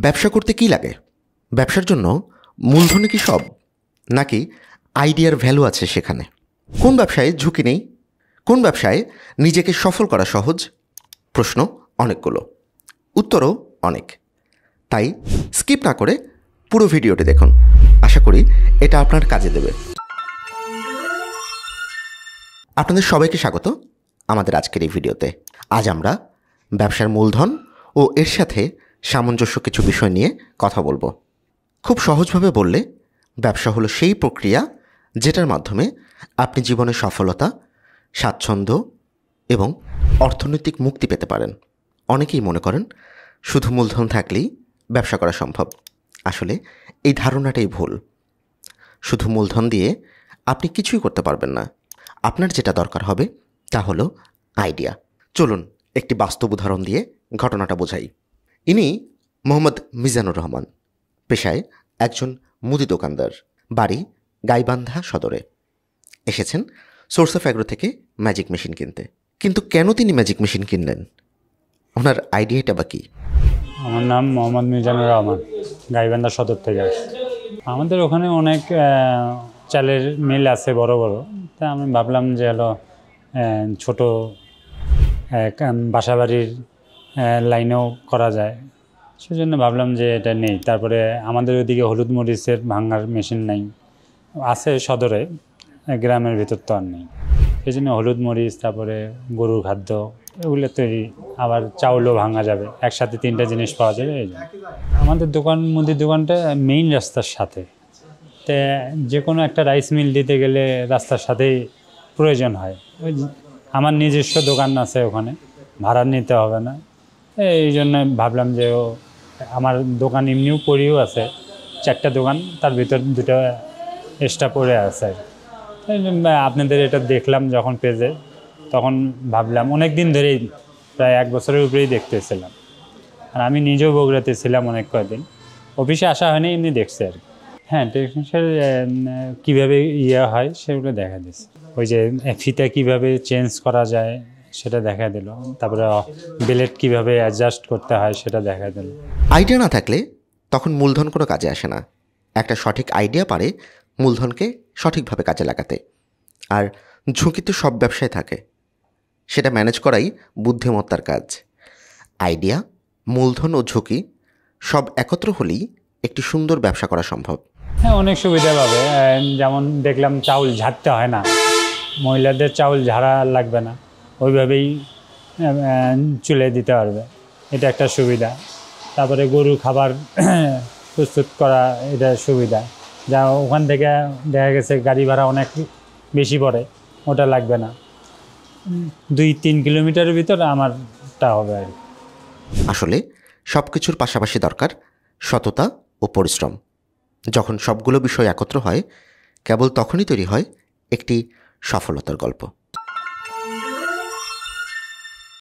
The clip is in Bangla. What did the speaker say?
ব্যবসা করতে কি লাগে? ব্যবসার জন্য মূলধনই কি সব, নাকি আইডিয়ার ভ্যালু আছে সেখানে? কোন ব্যবসায় ঝুঁকি নেই? কোন ব্যবসায় নিজেকে সফল করা সহজ? প্রশ্ন অনেকগুলো, উত্তরও অনেক। তাই স্কিপ না করে পুরো ভিডিওটি দেখুন। আশা করি এটা আপনার কাজে দেবে। আপনাদের সবাইকে স্বাগত আমাদের আজকের এই ভিডিওতে। আজ আমরা ব্যবসার মূলধন ও এর সাথে সামঞ্জস্য কিছু বিষয় নিয়ে কথা বলবো। খুব সহজভাবে বললে, ব্যবসা হলো সেই প্রক্রিয়া যেটার মাধ্যমে আপনি জীবনে সফলতা, স্বাচ্ছন্দ্য এবং অর্থনৈতিক মুক্তি পেতে পারেন। অনেকেই মনে করেন শুধু মূলধন থাকলেই ব্যবসা করা সম্ভব। আসলে এই ধারণাটাই ভুল। শুধু মূলধন দিয়ে আপনি কিছুই করতে পারবেন না। আপনার যেটা দরকার হবে তা হলো আইডিয়া। চলুন একটি বাস্তব উদাহরণ দিয়ে ঘটনাটা বোঝাই। ইনি মোহাম্মদ মিজানুর রহমান, পেশায় একজন মুদি দোকানদার, বাড়ি গাইবান্ধা সদরে। এসেছেন সোর্স অফ অ্যাগ্রো থেকে ম্যাজিক মেশিন কিনতে। কিন্তু কেন তিনি ম্যাজিক মেশিন কিনলেন? ওনার আইডিয়াটা বা কী? আমার নাম মোহাম্মদ মিজানুর রহমান, গাইবান্ধা সদর থেকে আসছি। আমাদের ওখানে অনেক চালের মিল আছে বড় বড়। তা আমি ভাবলাম যে হলো ছোট বাসাবাড়ির লাইনেও করা যায়, সেজন্য ভাবলাম যে এটা নেই। তারপরে আমাদের ওইদিকে হলুদ মরিচের ভাঙার মেশিন নাই, আছে সদরে, গ্রামের ভিতর তো আর নেই। সেই জন্য হলুদ মরিচ, তারপরে গরুর খাদ্য, এগুলো তৈরি, আবার চাউলও ভাঙা যাবে, একসাথে তিনটা জিনিস পাওয়া যাবে। এই জন্য আমাদের মুদির দোকানটা মেইন রাস্তার সাথে। তো যে কোনো একটা রাইস মিল দিতে গেলে রাস্তার সাথেই প্রয়োজন হয়। আমার নিজস্ব দোকান আছে ওখানে, ভাড়া নিতে হবে না। এই জন্য ভাবলাম যে আমার দোকান এমনিও পড়েও আছে, 4টা দোকান, তার ভিতর 2টা এক্সট্রা পড়ে আছে। আপনাদের এটা দেখলাম যখন পেজে, তখন ভাবলাম, অনেক দিন ধরেই, প্রায় 1 বছরের উপরেই দেখতেছিলাম। আর আমি নিজেও বগুড়াতে ছিলাম অনেক কয়েকদিন, অফিসে আসা হয়নি, এমনি দেখছি আর কি। হ্যাঁ, টেকনিক্যাল কীভাবে হয় সেগুলো দেখা দিচ্ছে। ওই যে ফিতা কীভাবে চেঞ্জ করা যায় সেটা দেখা দিল, তারপরে বেলেট কীভাবে অ্যাডজাস্ট করতে হয় সেটা দেখা দিল। আইডিয়া না থাকলে তখন মূলধন কোনো কাজে আসে না। একটা সঠিক আইডিয়া পারে মূলধনকে সঠিকভাবে কাজে লাগাতে। আর ঝুঁকি তো সব ব্যবসায় থাকে, সেটা ম্যানেজ করাই বুদ্ধিমত্তার কাজ। আইডিয়া, মূলধন ও ঝুঁকি সব একত্র হলেই একটি সুন্দর ব্যবসা করা সম্ভব। হ্যাঁ, অনেক সুবিধা পাবে। যেমন দেখলাম চাউল ঝাড়তে হয় না, মহিলাদের চাউল ঝাড়া লাগবে না, ওইভাবেই চুলে দিতে পারবে, এটা একটা সুবিধা। তারপরে গরু খাবার প্রস্তুত করা, এটা সুবিধা। যা ওখান থেকে দেখা গেছে গাড়ি ভাড়া অনেক বেশি পড়ে, ওটা লাগবে না। 2-3 কিলোমিটারের ভিতর আমারটা হবে আর কি। আসলে সব কিছুর পাশাপাশি দরকার সততা ও পরিশ্রম। যখন সবগুলো বিষয় একত্র হয়, কেবল তখনই তৈরি হয় একটি সফলতার গল্প।